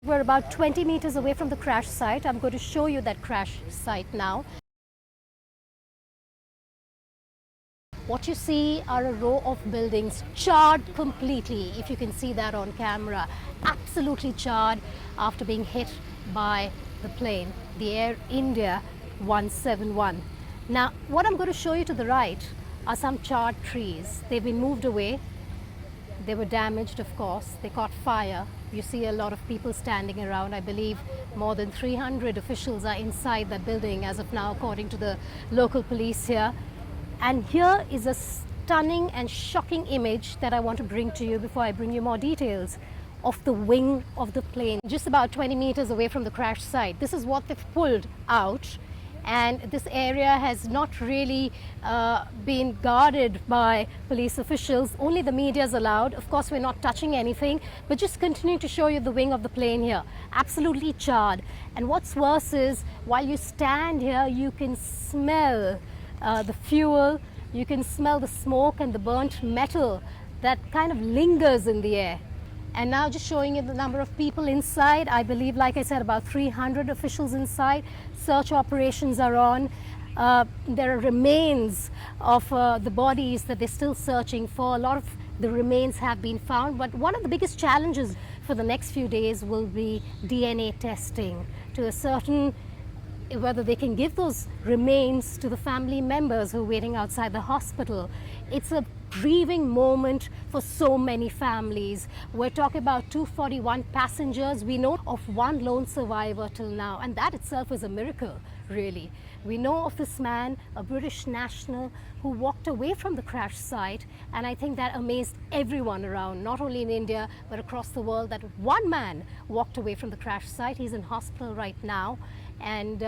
We're about 20 meters away from the crash site. I'm going to show you that crash site now. What you see are a row of buildings charred completely, if you can see that on camera. Absolutely charred after being hit by the plane, the Air India 171. Now, what I'm going to show you to the right are some charred trees. They've been moved away. They were damaged, of course. They caught fire. You see a lot of people standing around. I believe more than 300 officials are inside that building as of now, according to the local police here. And here is a stunning and shocking image that I want to bring to you before I bring you more details of the wing of the plane, just about 20 meters away from the crash site. This is what they've pulled out. And this area has not really been guarded by police officials. Only the media is allowed. Of course, we're not touching anything, but just continuing to show you the wing of the plane here. Absolutely charred. And what's worse is, while you stand here, you can smell the fuel, you can smell the smoke and the burnt metal that kind of lingers in the air. And now just showing you the number of people inside. I believe, like I said, about 300 officials inside. Search operations are on. There are remains of the bodies that they're still searching for. A lot of the remains have been found. But one of the biggest challenges for the next few days will be DNA testing to ascertain whether they can give those remains to the family members who are waiting outside the hospital. It's a grieving moment for so many families. We're talking about 241 passengers. We know of one lone survivor till now, and that itself is a miracle, really. We know of this man, a British national, who walked away from the crash site, and I think that amazed everyone around, not only in India, but across the world, that one man walked away from the crash site. He's in hospital right now, and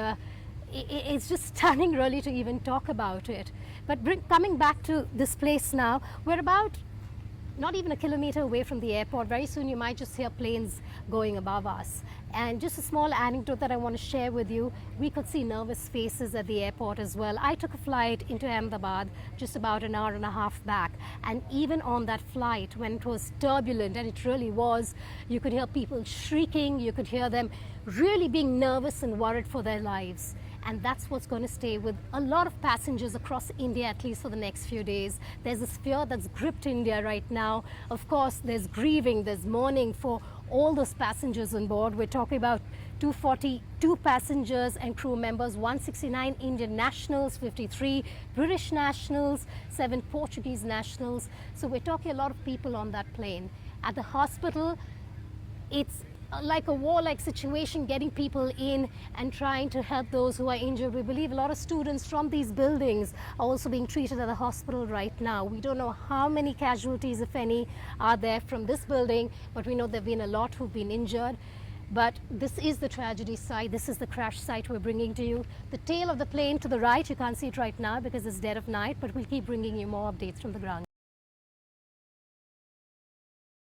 it's just stunning, really, to even talk about it. But coming back to this place now, we're about not even a kilometer away from the airport. Very soon you might just hear planes going above us. And just a small anecdote that I want to share with you, we could see nervous faces at the airport as well. I took a flight into Ahmedabad just about an hour and a half back, and even on that flight, when it was turbulent, and it really was, you could hear people shrieking, you could hear them really being nervous and worried for their lives. And that's what's going to stay with a lot of passengers across India, at least for the next few days. There's this fear that's gripped India right now. Of course, there's grieving, there's mourning for all those passengers on board. We're talking about 242 passengers and crew members, 169 Indian nationals, 53 British nationals, 7 Portuguese nationals. So we're talking a lot of people on that plane. At the hospital, it's like a war-like situation, getting people in and trying to help those who are injured. We believe a lot of students from these buildings are also being treated at the hospital right now. We don't know how many casualties, if any, are there from this building, but we know there have been a lot who've been injured. But this is the tragedy site. This is the crash site we're bringing to you. The tail of the plane to the right, you can't see it right now because it's dead of night, but we'll keep bringing you more updates from the ground.